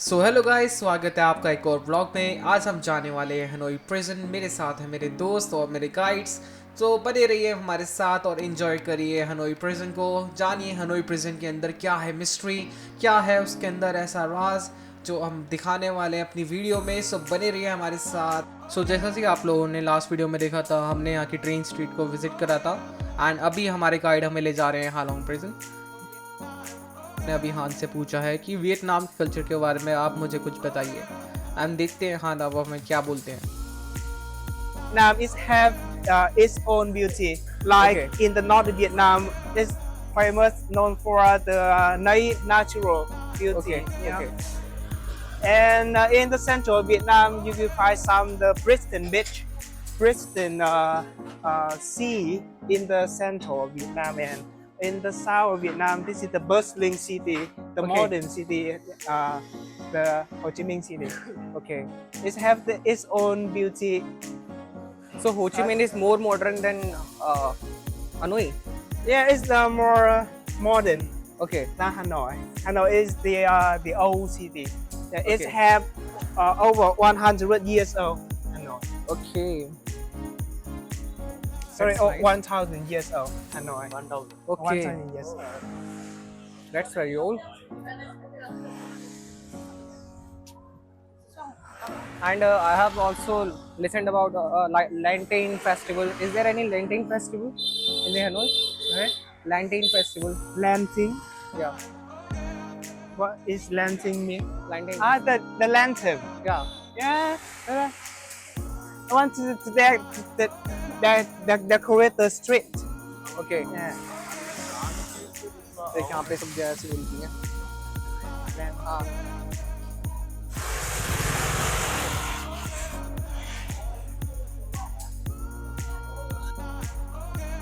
So hello guys, स्वागत है आपका एक और ब्लॉग में। आज हम जाने वाले हैं हनोई प्रिजन। मेरे साथ हैं मेरे दोस्त और मेरे गाइड्स। तो बने रहिए हमारे साथ और इन्जॉय करिए हनोई प्रिजन को। जानिए हनोई प्रिजन के अंदर क्या है मिस्ट्री, क्या है उसके अंदर ऐसा राज जो हम दिखाने वाले हैं अपनी वीडियो में। सो बने रहिए हमारे साथ। सो जैसा कि आप लोगों ने लास्ट वीडियो में देखा था, हमने यहाँ की ट्रेन स्ट्रीट को विजिट करा था एंड अभी हमारे गाइड हमें ले जा रहे हैं हालोंग प्रिजन। ने अभी हान से पूछा है कि वियतनाम कल्चर के बारे में आप मुझे कुछ बताइए एंड देखते हैं हान अब हमें क्या बोलते हैं। Vietnam is have its own beauty. Like Okay. in the north of Vietnam, is famous known for the natural beauty. Okay, You know? okay. And in the central Vietnam, you will find some the pristine beach, pristine sea in the central of Vietnam. And in the south of Vietnam, this is the bustling city, the Okay. modern city, the Ho Chi Minh city. Okay. It have its own beauty. So Ho Chi Minh is more modern than Hanoi. Yeah, it's more modern Okay. than Hanoi. Hanoi is the old city. Yeah, it's Okay. have over 100 years old. Hanoi. Okay. Sorry, That's nice. 1,000 years old. Hanoi. 1,000. Okay. 1,000 years old. That's very old. And I have also listened about Lantern Festival. Is there any Lantern Festival in the Hanoi? Right? Lantern Festival. Lantern. Yeah. What is lantern mean? Lantern. The lantern. Yeah. Yeah. I want to decorate the street. Okay. Yeah. देखिए यहाँ पे सब जगह से मिलती हैं। हाँ।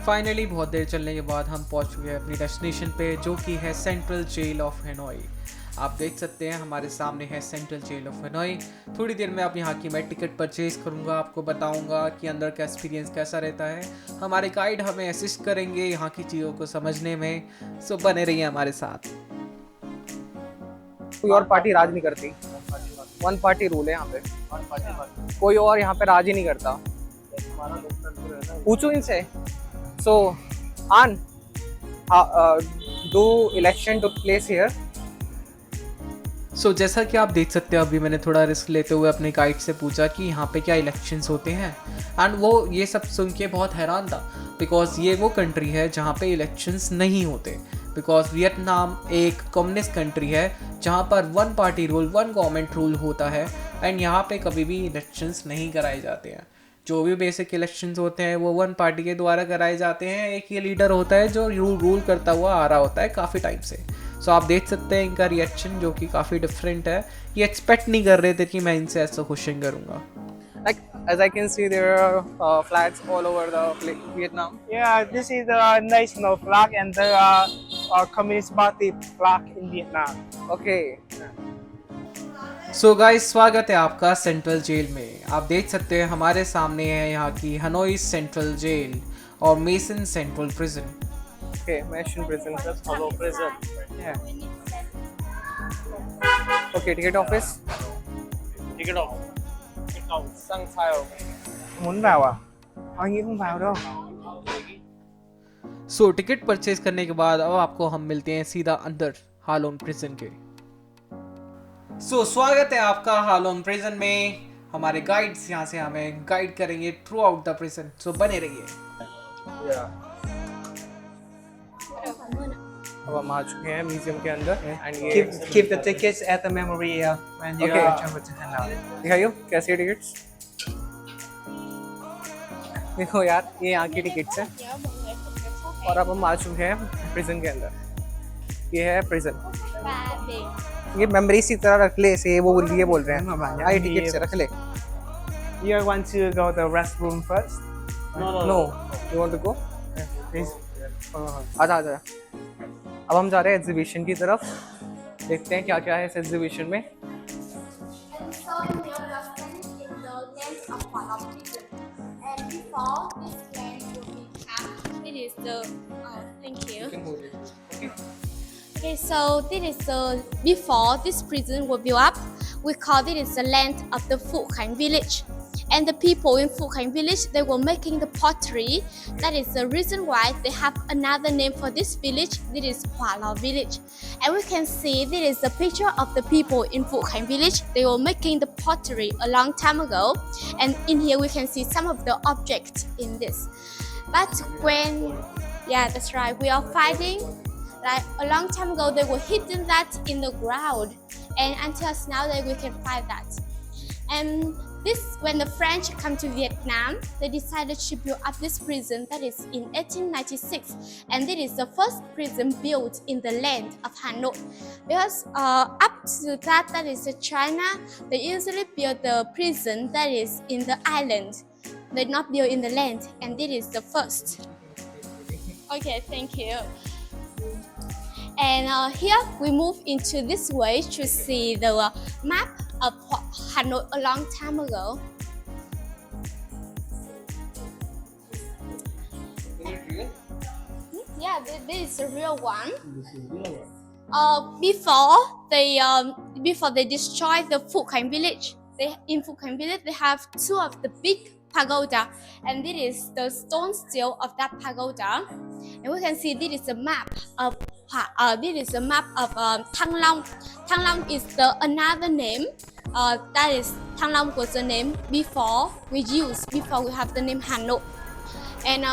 Finally बहुत देर चलने के बाद हम पहुंच चुके हैं अपनी डेस्टिनेशन पे, जो कि है सेंट्रल जेल ऑफ हनोई। आप देख सकते हैं हमारे सामने है सेंट्रल जेल ऑफ हनोई। थोड़ी देर में अब यहाँ की मैं टिकट परचेज करूँगा, आपको बताऊँगा कि अंदर का एक्सपीरियंस कैसा रहता है। हमारे गाइड हमें असिस्ट करेंगे यहाँ की चीज़ों को समझने में। सो बने रहिए हमारे साथ। कोई और पार्टी राज नहीं करती। वन पार्टी रूल है यहाँ पे। कोई और यहाँ पे राज ही नहीं करता। पूछो इनसे। So, An, do election took place here? सो जैसा कि आप देख सकते हैं, अभी मैंने थोड़ा रिस्क लेते हुए अपने गाइड से पूछा कि यहाँ पे क्या इलेक्शंस होते हैं एंड वो ये सब सुन के बहुत हैरान था, बिकॉज ये वो कंट्री है जहाँ पे इलेक्शंस नहीं होते। बिकॉज वियतनाम एक कम्युनिस्ट कंट्री है जहाँ पर one party rule, one government rule होता है एंड यहाँ पे कभी भी इलेक्शंस नहीं कराए जाते हैं। जो भी बेसिक इलेक्शंस होते हैं वो वन पार्टी के द्वारा कराए जाते हैं। एक ये लीडर होता है जो रूल करता हुआ आ रहा होता है काफ़ी टाइम से। सो आप देख सकते हैं इनका रिएक्शन जो कि काफ़ी डिफरेंट है। ये एक्सपेक्ट नहीं कर रहे थे कि मैं इनसे ऐसा क्वेश्चन करूँगा। Like as I can see, there are flags all over the Vietnam. Yeah, this is the national flag and the Communist Party flag in Vietnam. Okay. So guys, स्वागत है आपका सेंट्रल जेल में। आप देख सकते हैं हमारे सामने है यहाँ की हनोई सेंट्रल जेल और mason central prison. Okay, Mission Prison. That's Hoa Lo Prison. Yeah. Okay, ticket office. Ticket off. Sang file. Muốn vào à? Anh nghĩ không vào đâu. So ticket purchase करने के बाद अब आपको हम मिलते हैं सीधा अंदर हालोंग प्रिजन के। सो स्वागत है आपका हालोंग प्रिजन में। हमारे गाइड्स यहाँ से हमें गाइड करेंगे थ्रू आउट द प्रिजन। सो बने रहिए। अब हम आ चुके हैं म्यूजियम के अंदर एंड ये Keep the tickets at the memory when you Okay. travel to Hanoi. दिखाइयो कैसी है टिकट्स। देखो यार, ये यहाँ की टिकट्स हैं और अब हम आ चुके हैं प्रिजन के अंदर। ये है प्रिजन। ये मेमोरीज की तरह रख ले, इसे वो बोल रहे हैं। आई टिकट से रख ले। You want to go to the restroom first? No, you want to go? Please. आजा। अब हम जा रहे हैं एग्जीबिशन की तरफ। देखते हैं क्या क्या है इस एग्जीबिशन में। And so we are represented in the lands of Hoa Lo Prison. And before this land will be capped, it is the thank you. Okay, so this is before this prison was built up. We call it is the land of the Phu Khanh village. And the people in Phu Khanh village, they were making the pottery. That is the reason why they have another name for this village. This is Hoa Lo village. And we can see this is a picture of the people in Phu Khanh village. They were making the pottery a long time ago. And in here we can see some of the objects in this. But when, yeah, that's right, we are finding, like a long time ago, they were hidden that in the ground. And until now, we can find that. And this, when the French come to Vietnam, they decided to build up this prison. That is in 1896, and this is the first prison built in the land of Hanoi. Because up to that, that is China, they usually build the prison that is in the island. They not built in the land, and this is the first. Okay, thank you. And here we move into this way to see the map of Hanoi a long time ago. Yeah, this is a real one. Before they destroyed the Phu Khanh village, in Phu Khanh village they have two of the big pagoda, and this is the stone still of that pagoda. And we can see this is a map of Thăng Long. Thăng Long is another name. That is Thăng Long was the name before we have the name Hanoi. And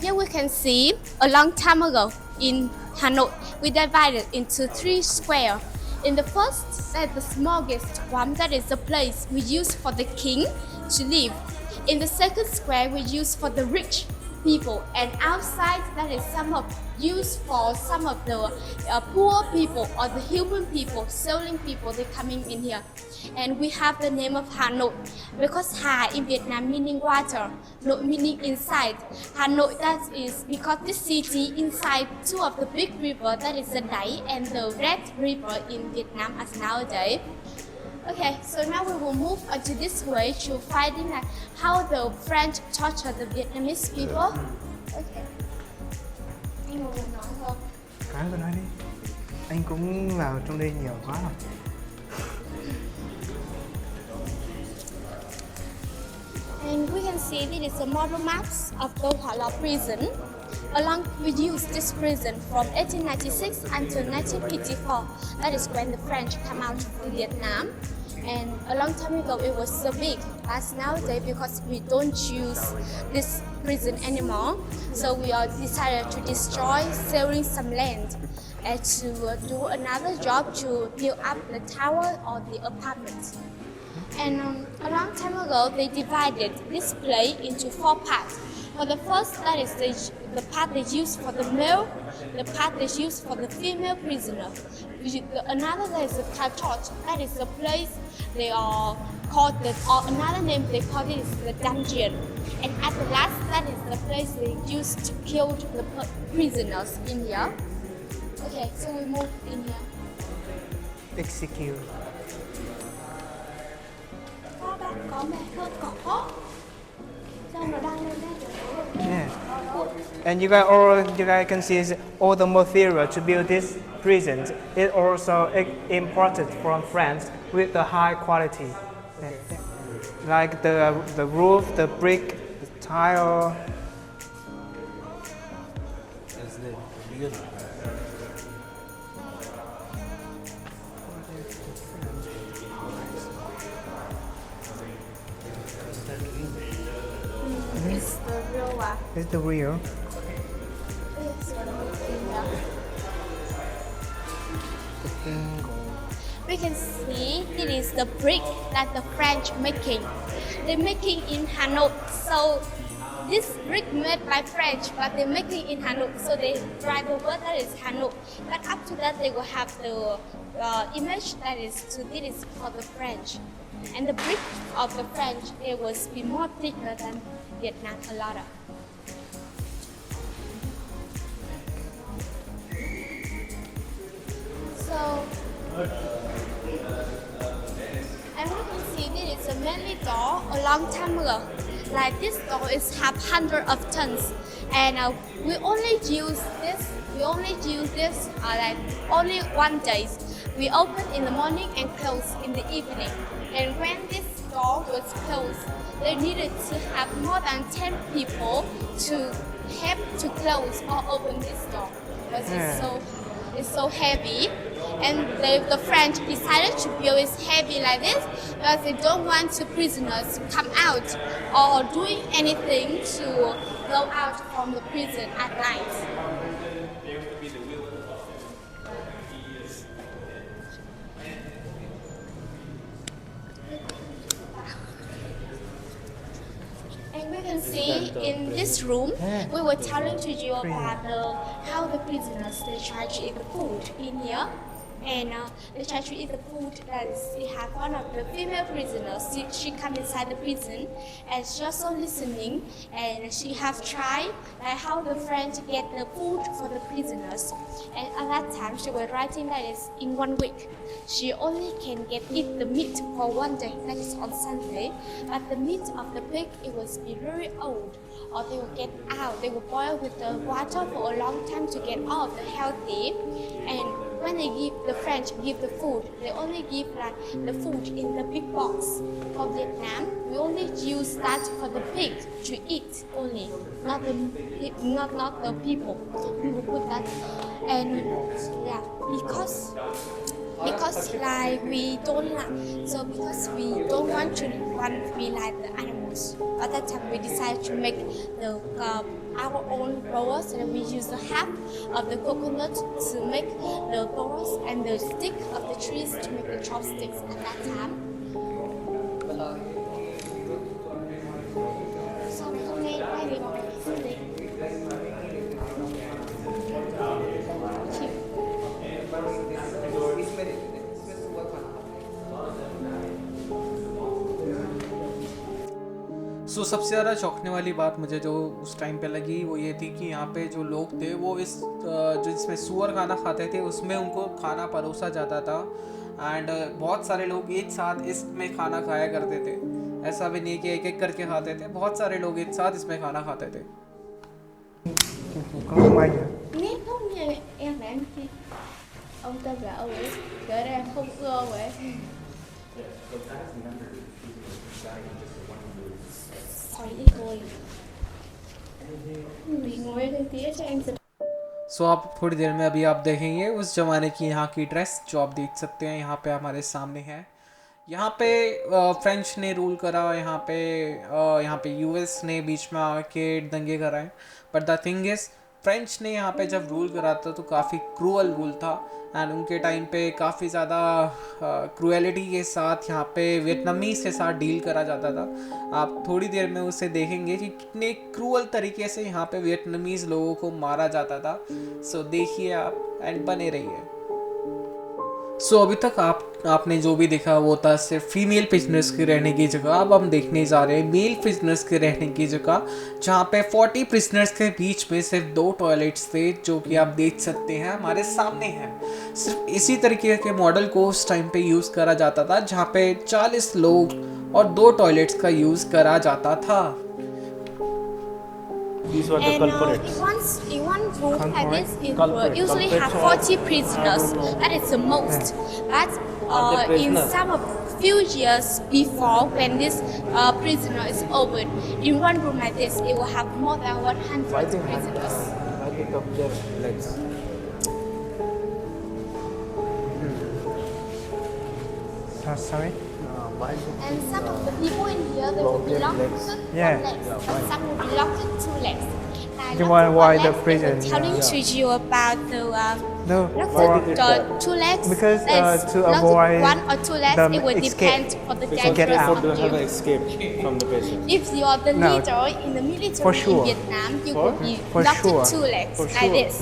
here we can see a long time ago in Hanoi, we divided into 3 squares. In the first, that is the smallest one, that is the place we use for the king to live. In the second square, we use for the rich people, and outside that is used for some of the poor people or the human people, selling people, they coming in here. And we have the name of Hanoi because Ha in Vietnam meaning water, Nội meaning inside. Hanoi, that is because this city inside 2 of the big river, that is the Đáy and the Red River in Vietnam as nowadays. Okay, so now we will move to this way to finding how the French tortured the Vietnamese people. Okay. Anh có muốn nói không? Cái vừa nói đi. Anh cũng vào trong đây nhiều quá rồi. And we can see this is the model maps of the Hoa Lo Prison. We used this prison from 1896 until 1954. That is when the French come out to Vietnam. And a long time ago it was so big. As nowadays, because we don't use this prison anymore, so we are decided to destroy, selling some land, and to do another job to build up the tower or the apartments. And a long time ago, they divided this place into 4 parts. For the first, that is the part they use for the male, the part they use for the female prisoner. Another, that is the cartot, that is the place they are called, or another name they call it is the dungeon. And at the last, that is the place they used to kill the prisoners in here. Okay, so we move in here. Execute. Có mẹ hơn cỏ. Sao nó đang lên đây? Yeah. And you guys can see all the material to build this prison. It also imported from France with the high quality. Like the roof, the brick, the tile. It's the real one. It's the real. We can see it is the brick that the French making. They're making in Hanoi. So this brick made by French, but they're making in Hanoi. So they write the word that is Hanoi. But up to that, they will have the image that is this is for the French. And the brick of the French, it will be more thicker than Vietnam, a lot of. So, and we can see this is a mainly door a long time ago. Like this door is have hundreds of tons, and we only use this We only use this like only one day. We open in the morning and close in the evening. And when this door was closed, they needed to have more than 10 people to help to close or open this door because it's so heavy. And the French decided to build it heavy like this because they don't want the prisoners to come out or doing anything to go out from the prison at night. And we can see in this room, we were telling to you about how the prisoners they try to eat the food in here. And they try to eat the food that we have one of the female prisoners. She come inside the prison and she also listening and she have tried like how the French get the food for the prisoners. And at that time she was writing that is in 1 week. She only can eat the meat for 1 day, that is on Sunday. But the meat of the pig, it was be very old, or they will get out. They will boil with the water for a long time to get all of the healthy. And when the French give the food, they only give like the food in the big box. For Vietnam, we only use that for the pig to eat only, not the people. We will put that, and yeah, because like we don't want to be like the animals. At that time, we decided to make the our own growers, and we use the half of the coconut to make the growers and the stick of the trees to make the chopsticks at that time. So hôm nay quay về bọn mình sẽ đi. सो सबसे ज़्यादा चौंकने वाली बात मुझे जो उस time पे लगी वो ये थी कि यहाँ पे जो लोग थे वो जो इसमें सुअर खाना खाते थे उसमें उनको खाना परोसा जाता था। एंड बहुत सारे लोग एक साथ इसमें खाना खाया करते थे। ऐसा भी नहीं कि एक एक करके खाते थे, बहुत सारे लोग एक साथ इसमें खाना खाते थे। Nét không như em là em kia. Ông ta bảo vậy, gỡ ra không cơ vậy. सो आप थोड़ी देर में अभी आप देखेंगे उस ज़माने की यहाँ की ड्रेस जो आप देख सकते हैं यहाँ पे हमारे सामने है। यहाँ पे फ्रेंच ने रूल करा, यहाँ पे यूएस ने बीच में आके दंगे कराए। But the thing is French ने यहाँ पे जब रूल करा था तो काफ़ी क्रूअल रूल था। एंड उनके टाइम पे काफ़ी ज़्यादा क्रूएलिटी के साथ यहाँ पे वियतनामीज़ के साथ डील करा जाता था। आप थोड़ी देर में उसे देखेंगे कि कितने क्रूअल तरीके से यहाँ पे वियतनामीज़ लोगों को मारा जाता था। सो देखिए आप एंड बने रहिए। सो अभी तक आपने जो भी देखा वो था सिर्फ फीमेल प्रिजनर्स के रहने की जगह। अब हम देखने जा रहे हैं मेल प्रिजनर्स के रहने की जगह, जहाँ पे 40 प्रिजनर्स के बीच में सिर्फ 2 टॉयलेट्स थे, जो कि आप देख सकते हैं हमारे सामने हैं। सिर्फ इसी तरीके के मॉडल को उस टाइम पे यूज़ करा जाता था, जहाँ पे 40 लोग और 2 टॉयलेट्स का यूज़ करा जाता था। These were the culprits. In one room like this, it will usually have 40 prisoners. That is the most. But in some of few years before, when this prisoner is opened, in one room like this, it will have more than 100 prisoners. Why they cut their legs? Sorry? And some of the people in here, they will belong to one legs, and some will belong to 2 legs. Why the prison? Telling to you about No, the 2 legs. Because to not avoid 1 or 2 legs, them it will escape. depend on the Get dangerous out. of To have you. escaped from the prison. If you are the No. leader in the military For sure. in Vietnam, you For- will be for locked sure. to 2 legs For like sure. this.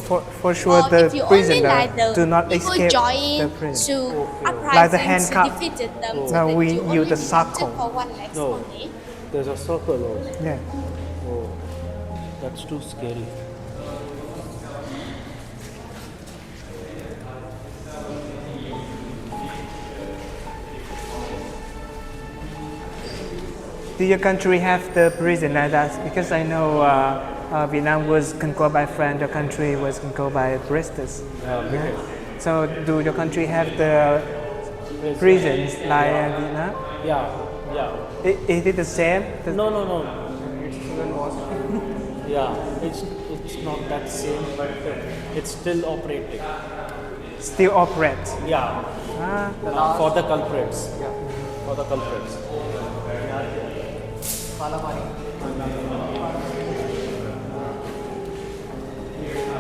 For sure, Or the if you only prisoner like the do not people escape join the prison. to uprising Like the to handcuff. defeat them. No, so that we you use only the be locked circle. for 1 leg No. only. There's a circle also. Yeah. Oh, that's too scary. Do your country have the prison like that? Because I know Vietnam was conquered by France, your country was conquered by British. British. So do your country have the prisons like Vietnam? Yeah, yeah. Is it the same? No. Yeah, it's not that same, but it's still operating. Still operate. Yeah, for the culprits. Yeah, for the culprits.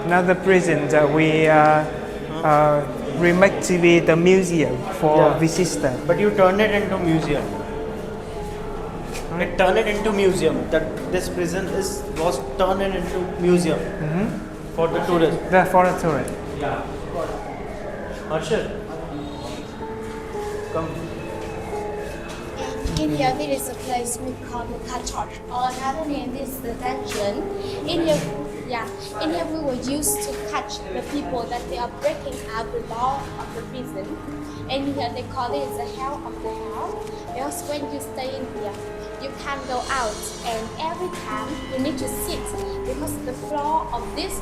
Now the prison we remake to be the museum for Yeah. visitors. But you turn it into museum. It turn it into museum. That this prison was turned into museum for the tourists. The for the tourist. Yeah. Arshad, come. In here, there is a place we call the cottage, or another name is the dungeon. In here we were used to catch the people that they are breaking out the law of the prison. And here they call it the hell of the hell, because when you stay in here, you can't go out, and every time you need to sit because the floor of this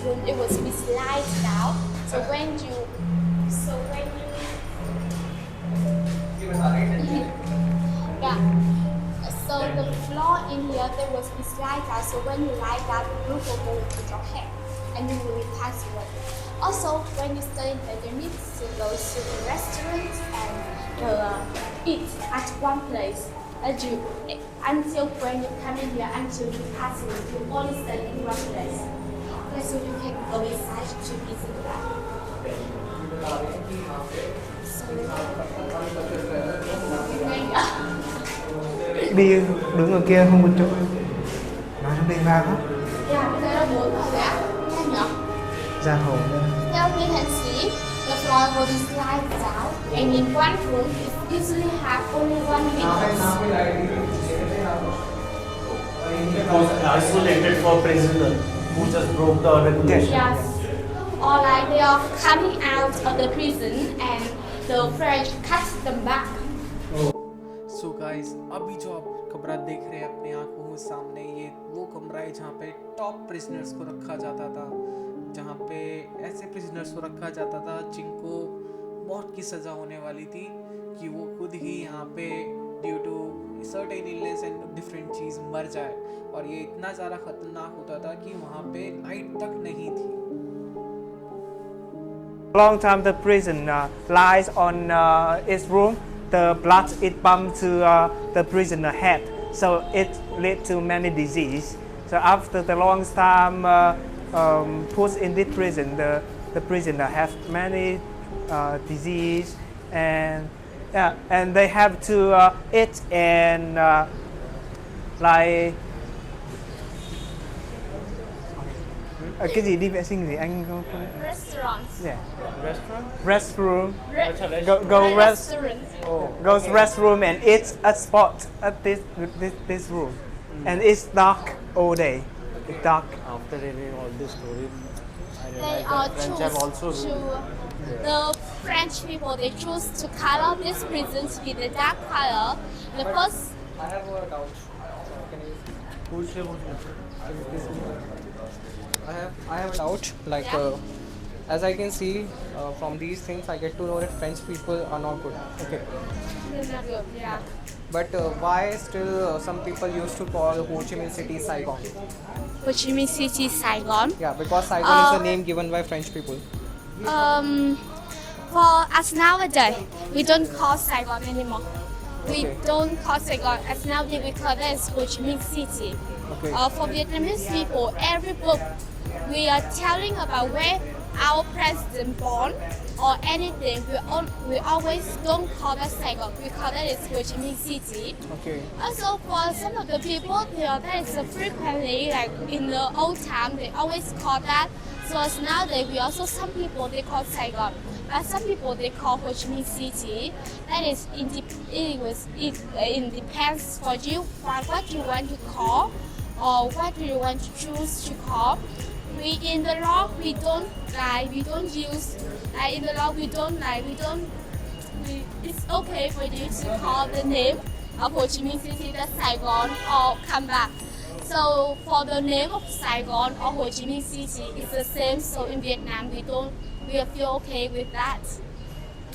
room it was be slide down. So when you yeah. So the floor in here there was be slide down. So when you lie down, the roof will go into your head, and you will pass away. Also, when you stay in here, you need to go to the restaurant and eat at one place. Until when you come in here, until you pass away, you only stay in one place. Okay, so you can go inside to eat in that. Đi đứng ở kia không một chỗ. Nói trong đây vang á. Yeah, there are more of that. Ra hồ lên. Now we can see the floor will be slide down, and in one room it usually have only one window. It was isolated for prisoners who just broke the regulation. Yes. Or like they are coming out of the prison and the French cut them back. So guys अभी जो आप कमरा देख रहे हैं अपने आंखों के सामने, ये वो कमरा है जहाँ पे टॉप प्रिजनर्स को रखा जाता था, जहाँ पे ऐसे प्रिजनर्स को रखा जाता था जिनको मौत की सज़ा होने वाली थी कि वो खुद ही यहाँ पे due to certain illness and different चीज़ मर जाए। और ये इतना ज़्यादा ख़तरनाक होता था कि वहाँ पे लाइट तक नहीं थी। Long time the prison lies on its room. The blood it pumped to the prisoner head, so it led to many disease. So after the long time put in this prison, the prisoner has many disease, and they have to eat and like cái gì đi vệ sinh gì anh không? Restaurants. Yeah. Restaurant? Restroom. Restaurant. Goes restroom and eats a spot at this room, and it's dark all day. It's dark. After reading all this story, I They realized that French have also the French people they choose to color this prison to be the dark color. The first I have a doubt. Can you? I have a doubt. Like, Yeah. as I can see from these things, I get to know that French people are not good. Okay. is not good. Yeah. But why still some people used to call Ho Chi Minh City Saigon? Ho Chi Minh City, Saigon. Yeah, because Saigon is the name given by French people. For us nowadays, we don't call Saigon anymore. We Okay. don't call Saigon. As nowadays we call that as Ho Chi Minh City. Okay. For Vietnamese people, every book we are telling about where our president born or anything, we always don't call that Saigon. We call that as Ho Chi Minh City. Okay. Also, for some of the people, that is frequently, like in the old time, they always call that. So as nowadays, we also, some people, they call Saigon. But some people, they call Ho Chi Minh City. That is, it depends for you what you want to call or what do you want to choose to call. We in the law we don't use in the law it's okay for you to call the name of Ho Chi Minh City the Saigon or come back. So for the name of Saigon or Ho Chi Minh City, it's the same. So in Vietnam, we feel okay with that.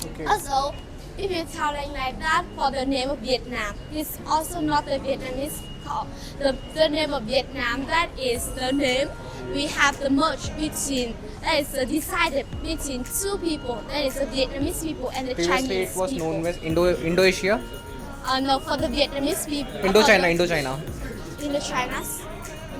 Okay. Also, if you're telling like that for the name of Vietnam, it's also not the Vietnamese call. The name of Vietnam, that is the name we have the merge between, that is decided between two people, that is the Vietnamese people and the Previously Chinese it was people. known as Indo-Asia. No, for the Vietnamese people. Indochina. Indochina's.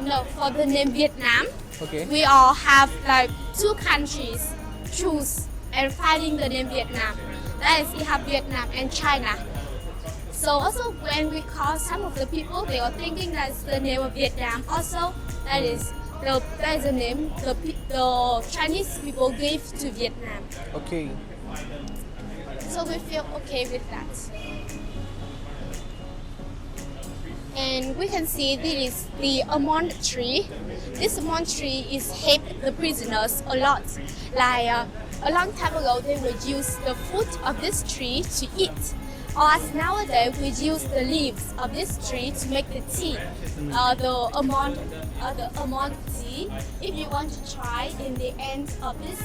No, for the name Vietnam, Okay. we all have like two countries choose and fighting the name Vietnam. That is, we have Vietnam and China. So also when we call some of the people, they are thinking that's the name of Vietnam. Also, that is the name the Chinese people gave to Vietnam. Okay. So we feel okay with that. And we can see this is the almond tree. This almond tree is helped the prisoners a lot. Like a long time ago, they would use the fruit of this tree to eat. Or as nowadays, we use the leaves of this tree to make the tea. The almond tea. If you want to try in the end of this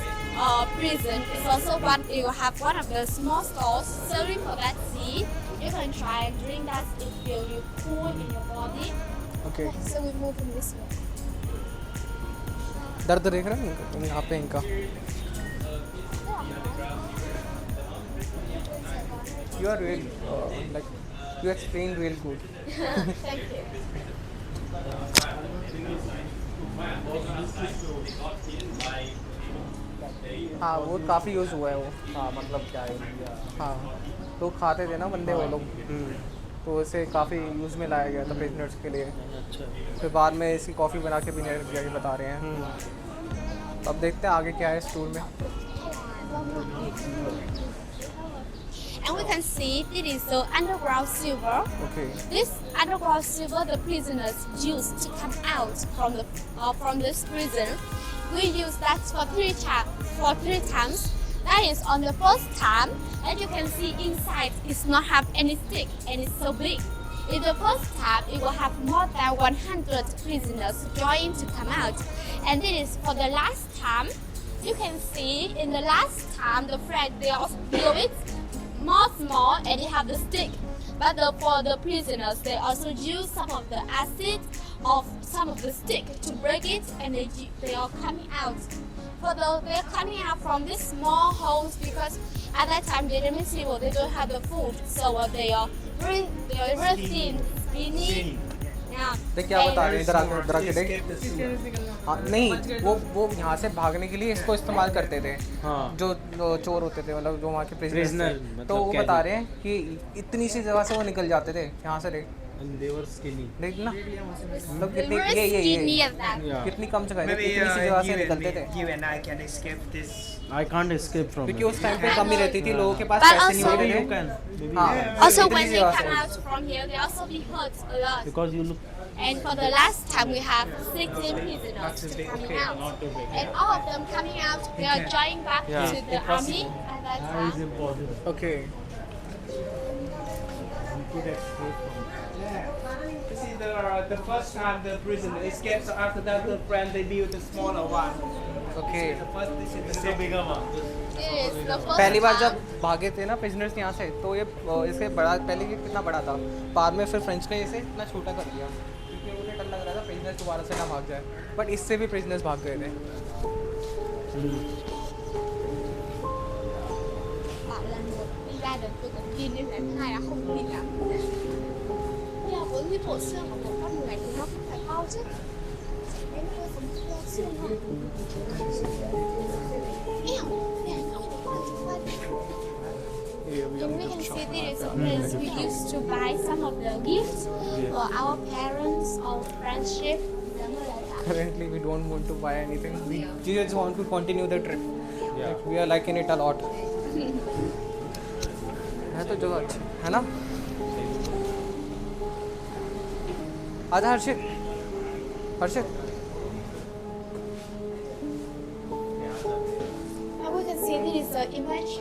prison, it's also you will have one of the small stalls serving for that tea. You can try and drink that. It will you cool in your body. Okay. So we move in this way. दर्द देख रहे हैं यहाँ पे इनका. You are real, like you explained real good. Thank you. हाँ वो काफ़ी यूज़ हुआ है वो. हाँ मतलब क्या है. हाँ तो खाते थे ना बंदे वो लोग. तो इसे काफ़ी यूज़ में लाया गया था प्रिजनर्स के लिए. फिर बाद में इसकी कॉफ़ी बना के पीने लग गया, ये बता रहे हैं. अब देखते हैं आगे क्या है स्टूल में. And we can see this is the underground silver. Okay. This underground silver the prisoners use to come out from this prison. We use that for three times. That is on the first time, and you can see inside it's not have any stick and it's so big. In the first time, it will have more than 100 prisoners join to come out. And this is for the last time. You can see in the last time the friend they also do it more small and they have the stick. But for the prisoners, they also use some of the acid of some of the stick to break it, and they are coming out. They're coming out from these small holes because at that time they don't have the food, so they are very thin, skinny. Yeah. देख क्या बता रहे हैं इधर आके देख. हाँ नहीं वो यहाँ से भागने के लिए इसको इस्तेमाल करते थे. हाँ. जो चोर होते थे मतलब जो वहाँ के Prisoner, प्रिजनर्स. मतलब तो वो कैदी. बता रहे हैं कि इतनी सी जगह से वो निकल जाते थे यहाँ से. देख And they were skinny. देख ना मतलब They कितनी were skinny ये as that. Yeah. कितनी कम जगह है. Maybe इतनी सी जगह से you निकलते थे. and I can escape this. I can't escape from क्योंकि it. उस टाइम पे कमी रहती थी, लोगों के पास But पैसे नहीं also- होते You थे. can. Maybe हाँ. Also, इतनी when सी they जगह come से. out from here, they also be hurt a lot. because you look. And for the last time, we have 16 prisoners coming out. Not too big. And all of them coming out, they are joining back Yeah. to the army at that That is time. impossible. Okay. You could escape from it. This is the first time the prisoner escapes. So after that, the friend they build the smaller one. Okay. The first, this is the It's a second. bigger one. It is the first पहली बार time. जब भागे थे ना prisoners यहाँ से, तो ये इससे बड़ा पहले ये कितना बड़ा था. बाद में फिर फ्रेंच ने इसे इतना छोटा कर दिया क्योंकि उन्हें डर लग रहा था प्रिजनर्स दोबारा से ना भाग जाए. बट इससे भी प्रिजनर्स भाग गए थे. Bạn là một đi ra được từ con tin nên là thứ hai là không tin lắm. Nhưng mà với cái bộ xương của một con người thì nó cũng phải to chứ. Đến tôi cũng to xương thôi. Eo, nè, nó cũng to xung quanh. And we can see this is a place we used to buy some of the gifts for our parents or friendship. Currently we don't want to buy anything. We just want to continue the trip. Yeah. Like, we are liking it a lot. है तो जगह अच्छी है ना. आजा हर्षित. हर्षित. Now we can see this is the image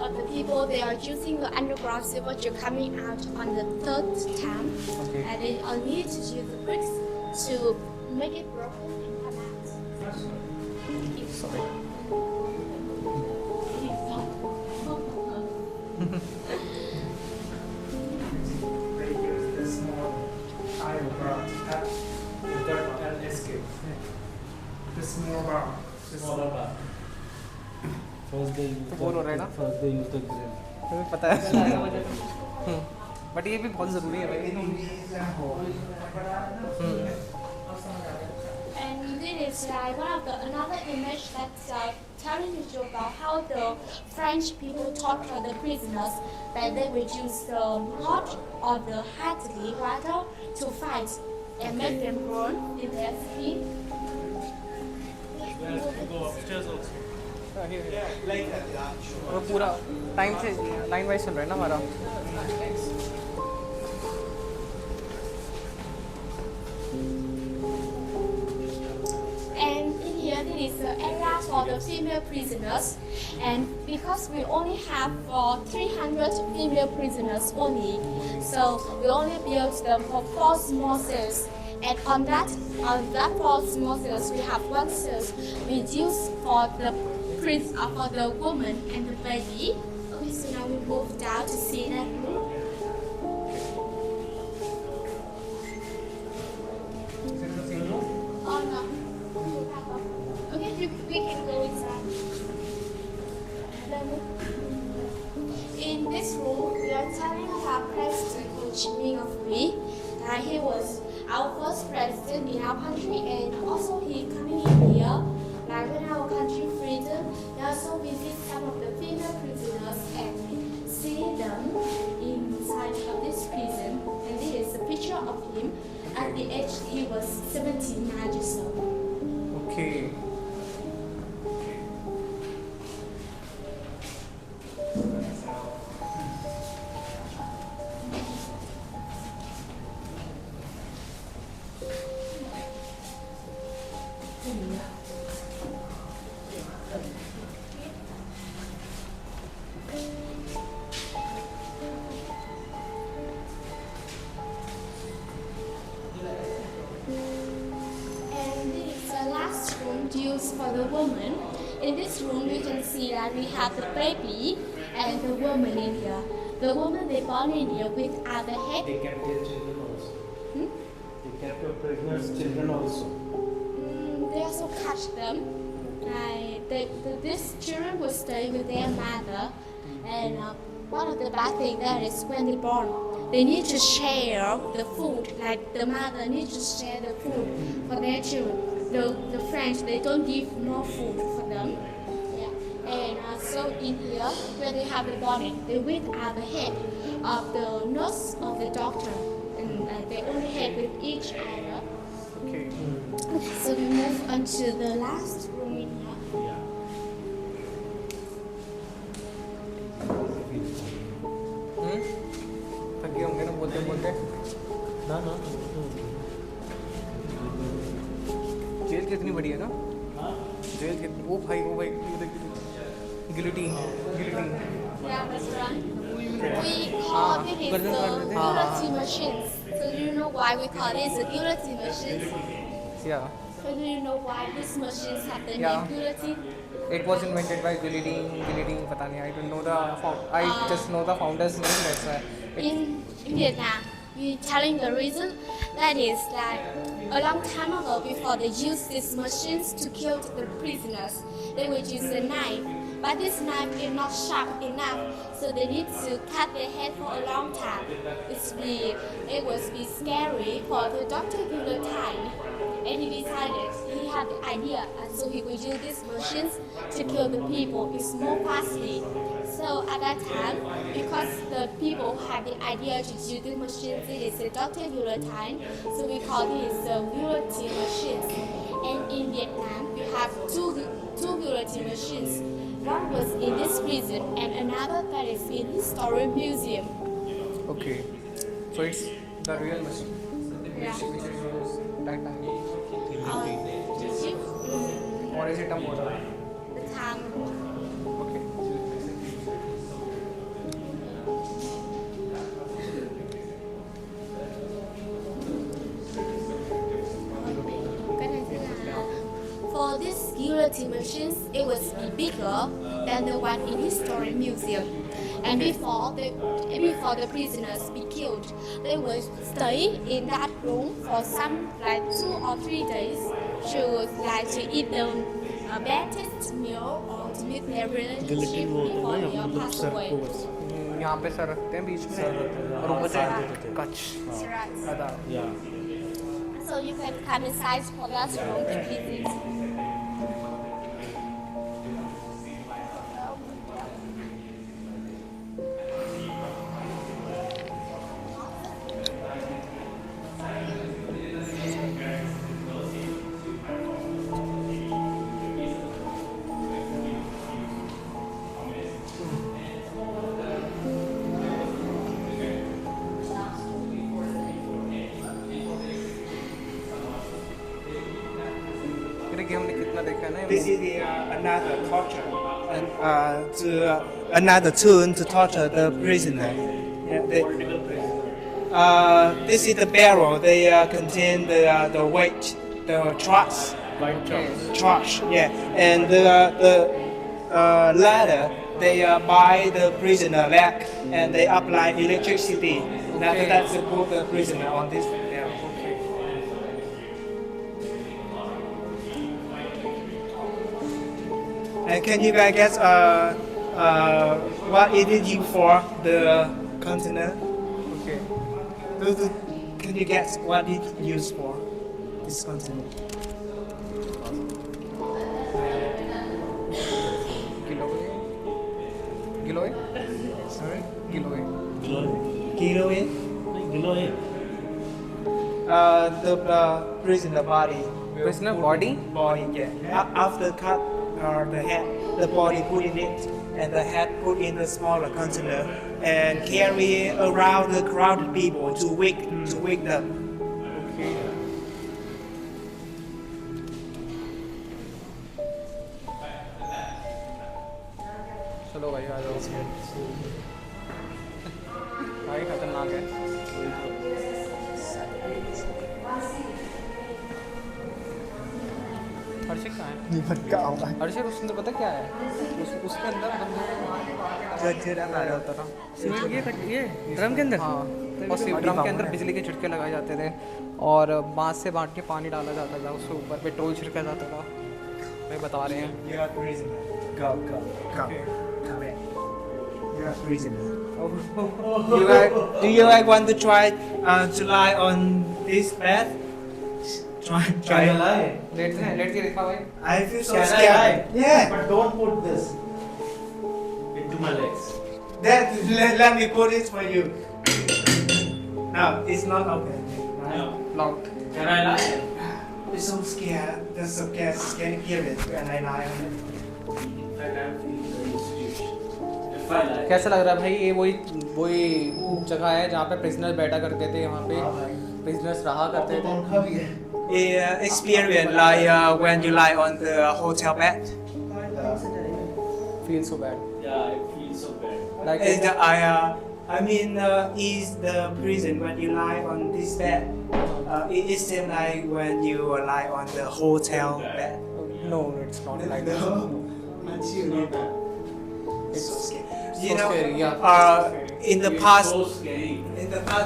of the people. They are using the underground silver coming out on the third time. Okay. And they all need to use the bricks to make it broken and come out. Sorry. First they use तो बोल हो रहा है ना? First they use the grill. तुम्हें पता है but ये भी बहुत ज़रूरी है भाई And this is like one of the another image that's telling you about how the French people torture the prisoners, that they would use the pot or the handly water to fight and make them burn in their skin. वो पूरा time से line wise चल रहा है ना हमारा And in here, there is the area for the female prisoners. And because we only have 300 female prisoners only, so we only built them for 4 small cells. And on that 4 small cells, we have 1 cell we use for the woman and the baby. Okay, so now we move down to see that room. Oh no. Okay, we can go inside. In this room, we are telling about President Kuch he was our first president in our country, and also he coming in here, like when our country freedom, we also visit some of the female prisoners and see them inside of this prison. And this is a picture of him at the age he was 79 years old. Okay And this is the last room used for the woman. In this room, you can see that we have the baby and the woman in here. The woman they born in here with other head. They kept their children also. They kept the prisoners' children also. They also catch them. These children will stay with their mother. And one of the bad things there is when they born, they need to share the food. Like the mother needs to share the food for their children. The French, they don't give more food for them. Yeah. And so in here, when they have the body, they wait at the head of the nurse of the doctor. And they only head with each other. Okay So we move on to the last room in here. थक गए होंगे ना बोलते बोलते No, no. Jail कितनी बड़ी है ना जेल कितनी ओ भाई guillotine Yeah, that's right. We call it is the guillotine machines. So do you know why we call it the guillotine machines? या So do you know why these machines have the Yeah. name guillotine? It was invented by guillotine पता नहीं I don't know I just know the founder's name that's why In Vietnam, we telling the reason that is like a long time ago before they used these machines to kill the prisoners, they would use a knife. But this knife is not sharp enough, so they need to cut their head for a long time. It was be scary for the Dr. Guillotine, and he decided he had the idea, and so he would use these machines to kill the people. It's more costly. So at that time, because the people had the idea to use these machines, it is the Dr. Guillotine, so we call this the guillotine machines. And in Vietnam, we have two guillotine machines. One was in this prison, and another that is in historic museum. okay so it's the real machine Yeah. which is used that time Mm, or is it a model the time. okay guillotine machines, it was bigger than the one in History Museum. And before the prisoners be killed, they would stay in that room for some like 2 or 3 days to eat the best meal or to meet their relationship before they are passed away. यहाँ पे sir रखते हैं बीच में और ऊपर से कच अदा Yeah. So you can come inside for that room to visit. हमने कितना देखा ना This is the another torture, another tool to torture the prisoner. Yeah, this is the barrel. They contain the weight, the trash, trash. Yeah, and the ladder. They buy the prisoner leg and they apply electricity. After that, they put the prisoner on this barrel. And can you guys guess what it is used for, the container? Okay. Can you guess what it used for, this container? Giloy Sorry? Giloy Kilo in? Below it. The prisoner body. Prisoner body? Body, yeah. After cut the head, the body put in it, and the head put in the smaller container, and carry around the crowded people to wake them. चलो भाई आ जाओ भाई खतरनाक है हर्षित कहाँ है हर्षित उसके अंदर पता क्या है उसके अंदर ये ड्रम के अंदर हाँ और ड्रम के अंदर बिजली के झटके लगाए जाते थे और बांस से बांट के पानी डाला जाता था उसके ऊपर पेट्रोल छिड़का जाता था भाई बता रहे हैं You are prisoner. Go. Come back. You are prisoner. Do you want to try to lie on this bed? Try to lie. लेट के देखा भाई I feel so Can I scared. lie? Yeah. But don't put this into my legs. Let me put it for you. No, it's not open. Right? No. Locked Can I lie? It's so scared. That's so scary period when I lie on it. Like I'm feeling the institution. If I lie. कैसा लग रहा है भाई ये वही जगह है जहाँ पे प्रिजनर्स बैठा करते थे यहाँ पे प्रिजनर्स रहा करते थे Experience like when you lie on the hotel bed. Feel so bad Yeah, I feel so bad. Like I mean, is the prison when you lie on this bed? It is same like when you lie on the hotel bed. No it's not like It's so scary. so You know, scary, yeah. in the It's past, so scary.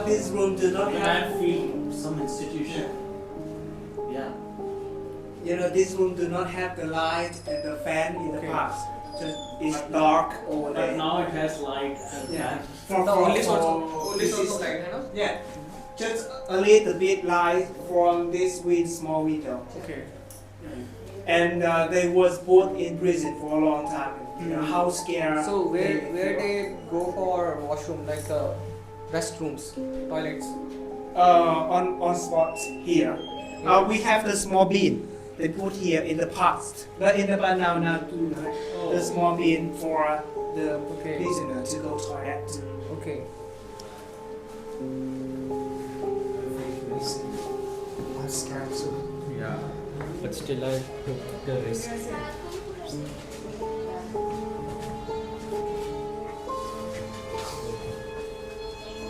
this room do not When have. I feel some institution. Yeah. You know, this room do not have the light and the fan in the past. Just it's dark over But there. now it has light and Yeah. fan. The only source this is- of light है ना Yeah, just a little bit light from this small window. Okay And they was both in prison for a long time. You know, how scared. So where they they go for washroom like restrooms, toilets? On spots here. We have the small bin they put here in the past. But in the but now too, the small bin for the Okay. prisoner to go toilet. Okay. I'm scared too. Yeah. But still I took the risk.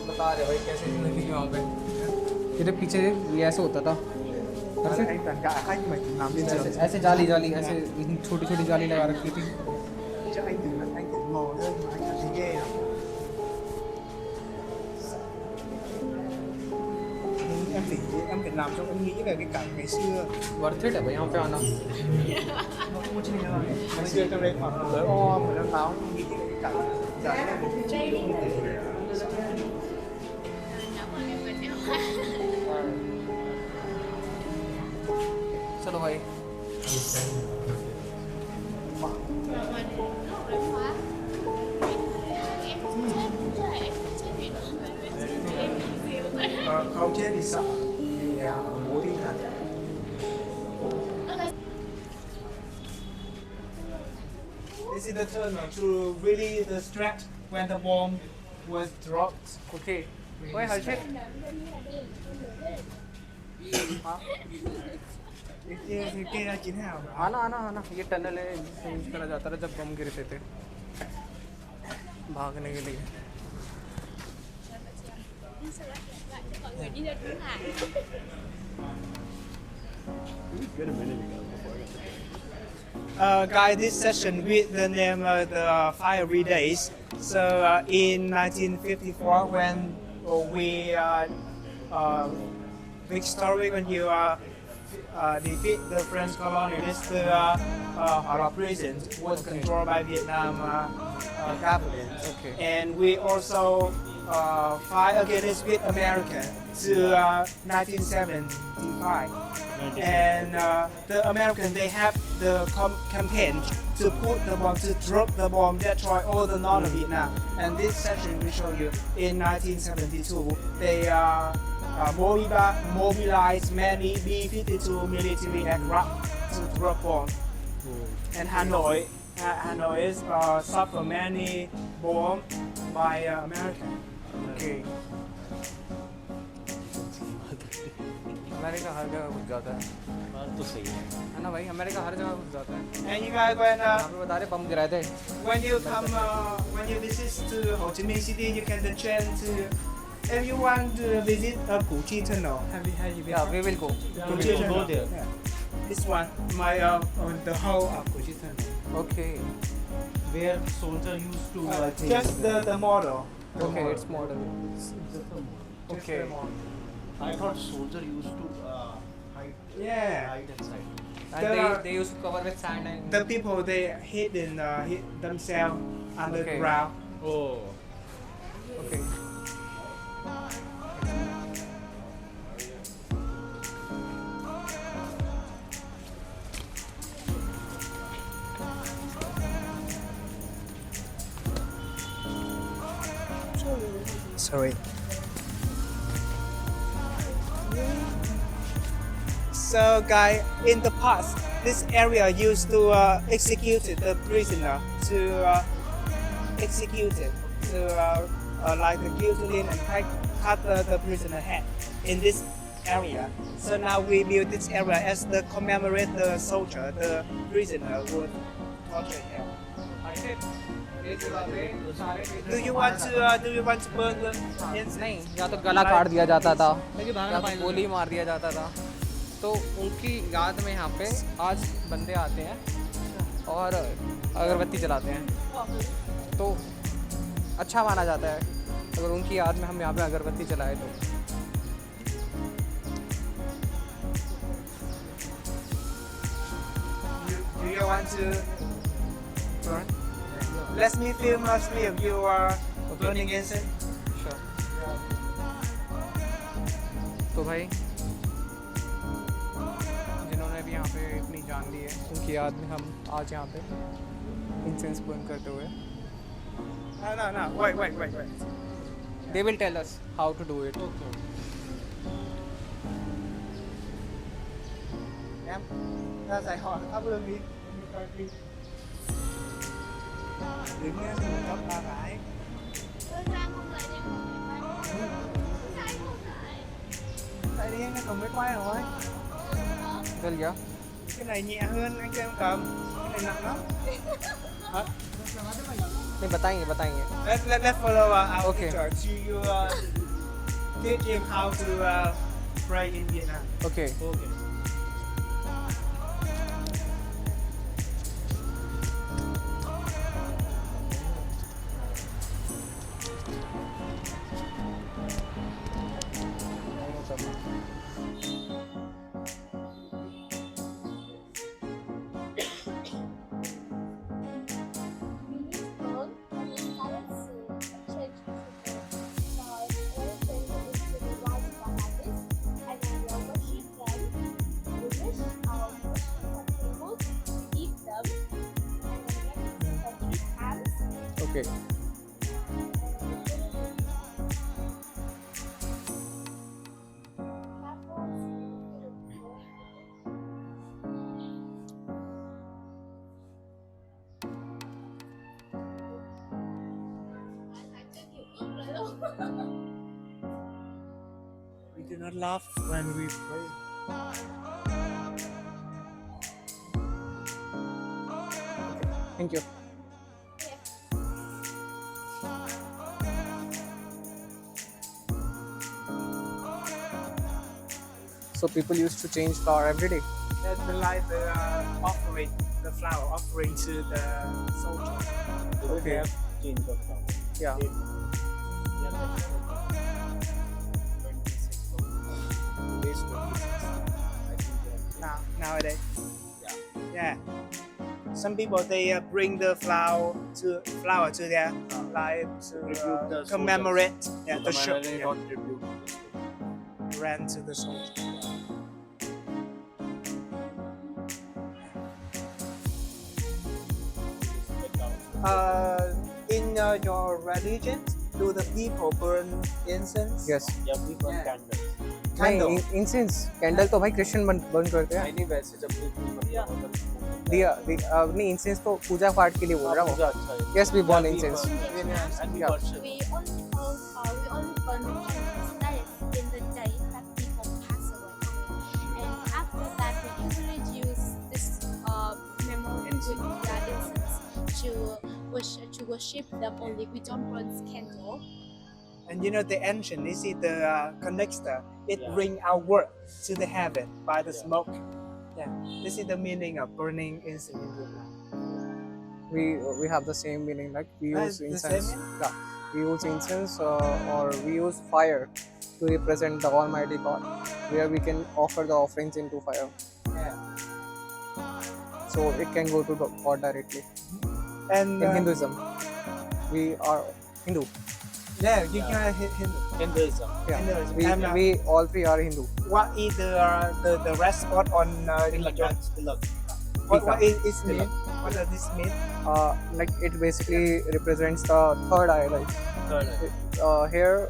बता रहे भाई कैसे जिंदगी वहाँ पे तेरे पीछे ये ऐसे होता था That's it. Anh toàn cả khách mà làm bên trường. ऐसे जाली जाली ऐसे छोटी छोटी जाली लगा रखी थी. Chứ anh thử ngồi thôi mà anh cảm thấy ghê lắm. Em phải làm cho em nghĩ về cái cảnh ngày xưa. Worth it है भाई यहाँ पे आना. Ngày xưa trong đây khoảng tới om rồi nó táo nghĩ về cái cảnh giải चलो भाई. Không chết thì sợ thì bố tinh thần. This is the tunnel to really the stretch when the bomb was dropped. Okay. Oi Harshit. Cái ra chiến hào mà. आना आना आना. ये tunnel है जिसे use करा जाता था जब बम गिरते थे भागने के लिए. mọi người đi lên đứng lại. Guide this session with the name of the Fiery Days. So in 1954, when we big story when you defeat the French colonialists, the Hoa Lo Prison was controlled by Vietnam government. Okay. And we also fight against with America to 1975. And the Americans, they have the campaign to put the bomb, to drop the bomb, destroy all the north of Vietnam. And this section will show you in 1972, they mobilized many B-52 military aircraft to drop bomb. And Hanoi is suffer many bomb by America. Okay. America हर जगह घुस जाता है. बात तो सही है ना भाई अमेरिका हर जगह घुस जाता है. And you guys, when यहाँ पे बता रहे बम गिराए थे. when you come, when you visit to Ho Chi Minh City, you can change to. If you want to visit a Kuch tunnel, have you been? Yeah, we will go. Kuch will go there. Yeah. This one, my on the whole of Kuch tunnel. Okay. where soldier used to Just the model. Okay, it's model. Okay. I thought soldier used to hide Yeah. hide inside. And The- they used to cover with sand and The people they hid themselves underground. Oh. okay. Sorry. So, guy, in the past, this area used to execute the prisoner to execute it to like the guillotine and cut the prisoner head in this area. So now we build this area as the commemorate the soldier, the prisoner who was tortured here. Do you want to burn them? नहीं या तो गला काट दिया जाता था या तो गोली मार दिया जाता था. तो उनकी याद में यहाँ पे आज बंदे आते हैं और अगरबत्ती जलाते हैं. तो अच्छा माना जाता है अगर उनकी याद में हम यहाँ पे अगरबत्ती जलाए तो. Do you want to burn? Let me film a three of you are burning incense. Sure. तो भाई जिन्होंने भी यहाँ पे अपनी जान दी है उनकी याद में हम आज यहाँ पे इंसेंस बर्न करते हुए. No. Wait. They will tell us how to do it. Em ra giải hỏi thắp hương đi. Đứng nghe thì một cấp ba gái. Tại đi anh đã cầm máy quay rồi. चल गया. Cái này nhẹ hơn anh cho em cầm. Cái này nặng lắm. Hả? नहीं बताएंगे. Let's follow our Okay. teacher to you teach him how to pray in Vietnam. Okay. Okay. Okay. We do not laugh when we pray. Thank you. So people used to change flower every day. That's like the offering, the flower offering to the soldier. Okay. Change of flower. Yeah. Nowadays. Yeah. Some people they bring the flower to their like Tribute the to commemorate the show. Commemorate or tribute. Ran to the soldier. In your religion, do the people burn incense? Yes. Yeah, we burn Yeah. candles. Candle. नहीं incense candle तो भाई Christian burn करते हैं नहीं वैसे जब भी दिया नहीं इंसेंस तो पूजा पाठ के लिए बोल रहा हूँ पूजा अच्छा है. Yes we burn Yeah, we incense burn incense and we Yeah. worship. We only burn the candles. That is in the day that people pass away. And after that, we usually use this memorial incense to worship them only. We don't burn candle. And you know the ancient, you see the connector, it Yeah. bring our word to the heaven by the Yeah. smoke. Yeah, this is the meaning of burning incense in Vietnam. we have the same meaning like we use The incense same yeah we use incense or we use fire to represent the Almighty God where we can offer the offerings into fire Yeah. so it can go to God directly. And In Hinduism we are Hindu. yeah, you can Hinduism. Yeah, Hinduism. we, And, we all three are Hindu. what is the red spot on your what is its mean? What does this mean? Like it basically represents the third eye. Like here,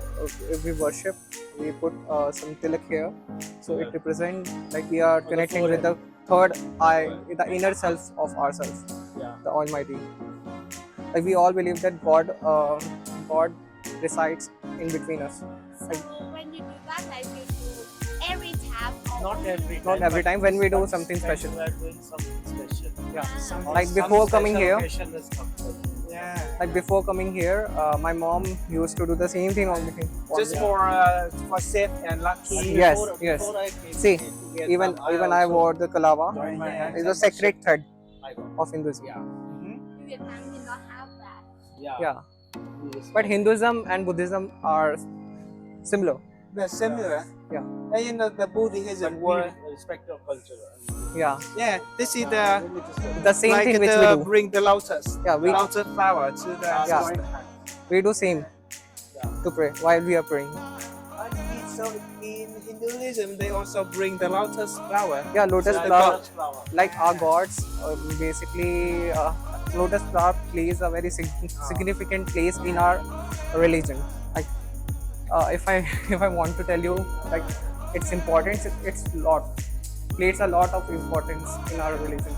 if we worship, we put some tilak here, so it represents like we are connecting with the third eye, the inner self of ourselves, Yeah. the Almighty. Like we all believe that God resides in between us. So when you do that, like you do every time or Not only every Not time. every but time when we do once something when special. We are doing something special. Yeah. Something- Like before Some coming special here, occasion is compulsory. Yeah. like before coming here, my mom used to do the same thing on me. Just for safe and lucky. Yes, Before- yes. before I came See, to Vietnam, even I also wore the kalava. joined my hands It's a and sacred thread I got- of Hinduism. Yeah. Vietnam did not have that. Yeah. We respect But Hinduism and Buddhism are similar. They're similar. Yeah. And you know the Buddhism But were we respect your culture. Yeah. yeah. This is the The same like thing which the we do. bring the lotus. Yeah, we- lotus flower to the Yeah. We do same to pray while we are praying. So in Hinduism, they also bring the lotus flower. Yeah, lotus Yeah, flower, flower. like our gods, basically, lotus flower plays a very significant place in our religion. Like, if I if I want to tell you, like, its importance, it's plays a lot of importance in our religion.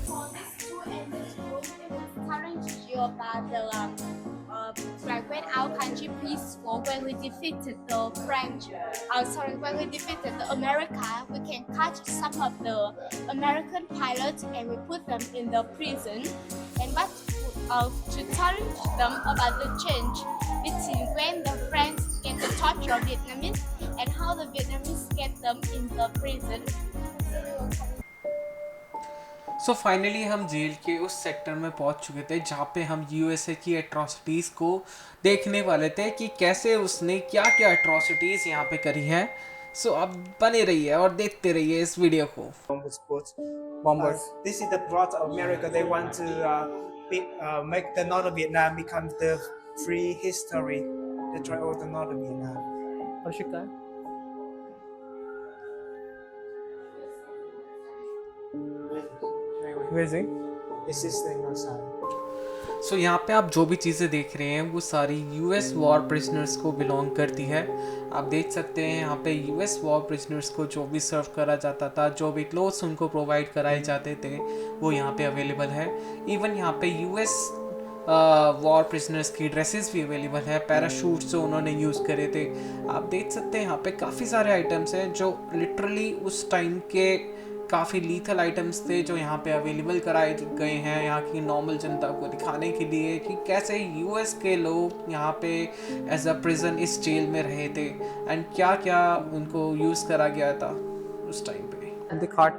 For this tour and this group, it was telling to you about the like when our country peaceful, when we defeated the French, when we defeated the America, we can catch some of the American pilots and we put them in the prison. And but to challenge them about the change between when the French get to torture Vietnamese and how the Vietnamese get them in the prison. So finally हम jail के उस sector में पहुंच चुके थे जहाँ पे हम यूएसए की एट्रॉसिटीज़ को देखने वाले थे कि कैसे उसने क्या क्या एट्रॉसिटीज़ यहाँ पे करी हैं. सो अब बने रहिए और देखते रहिए इस वीडियो को. Bombers. This is the plot of America. They want to make the Northern Vietnam become the free history. They try all the Northern Vietnam. और शिक्का है? Where is he? It's this thing outside. सो यहाँ पे आप जो भी चीज़ें देख रहे हैं वो सारी यूएस वॉर प्रिजनर्स को बिलोंग करती है। आप देख सकते हैं यहाँ पे यूएस वॉर प्रिजनर्स को जो भी सर्व करा जाता था, जो भी क्लोथ्स उनको प्रोवाइड कराए जाते थे, वो यहाँ पे अवेलेबल है। इवन यहाँ पे यूएस वॉर प्रिजनर्स की ड्रेसेस भी अवेलेबल है, पैराशूट्स जो उन्होंने यूज़ करे थे। आप देख सकते हैं यहाँ पे काफ़ी सारे आइटम्स हैं जो लिटरली उस टाइम के काफ़ी लीथल आइटम्स थे जो यहाँ पे अवेलेबल कराए गए हैं यहाँ की नॉर्मल जनता को दिखाने के लिए कि कैसे यूएस के लोग यहाँ पे एज अ प्रिजन इस जेल में रहे थे एंड क्या क्या उनको यूज़ करा गया था उस टाइम पे। दिखा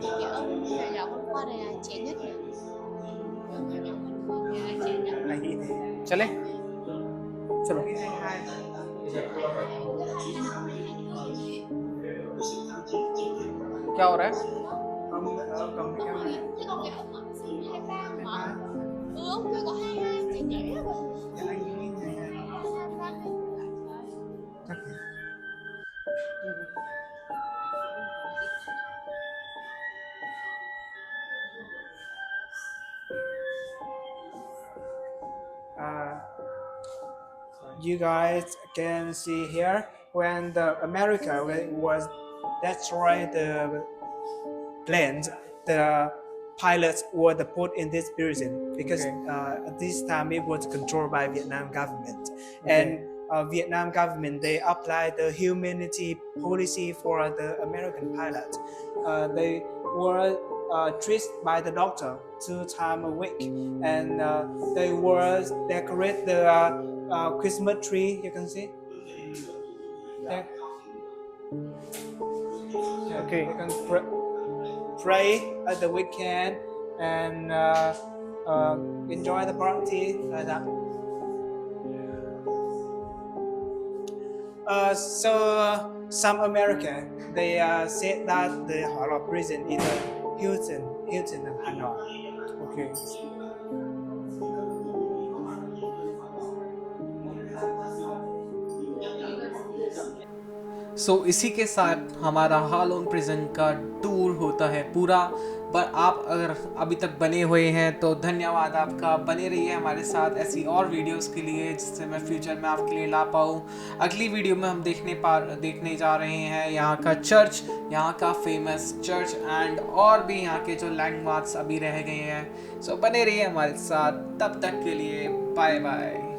Cái ông này là hôm qua này là trẻ nhất này. Là trẻ nhất. चले चलो क्या हो रहा है? Thế còn cái ông ở sinh 23 mà. Ông kia có 22 trẻ trẻ nhất rồi. You guys can see here when the America was destroyed the planes, the pilots were put in this prison because at this time it was controlled by Vietnam government, and Vietnam government they applied the humanity policy for the American pilots. They were treated by the doctor 2 times a week, and they were decorate the Christmas tree. You can see. Yeah. Okay. You can pray at the weekend and enjoy the party like that. So some American they said that the Hoa Lo Prison is a Hilton of Hanoi. Okay. सो इसी के साथ हमारा Halong prison का tour होता है पूरा। पर आप अगर अभी तक बने हुए हैं तो धन्यवाद आपका, बने रहिए हमारे साथ ऐसी और वीडियोस के लिए जिससे मैं फ्यूचर में आपके लिए ला पाऊँ। अगली वीडियो में हम देखने जा रहे हैं यहाँ का चर्च, यहाँ का फेमस चर्च एंड और भी यहाँ के जो लैंडमार्क्स अभी रह गए हैं। सो बने रहिए हमारे साथ, तब तक के लिए बाय बाय।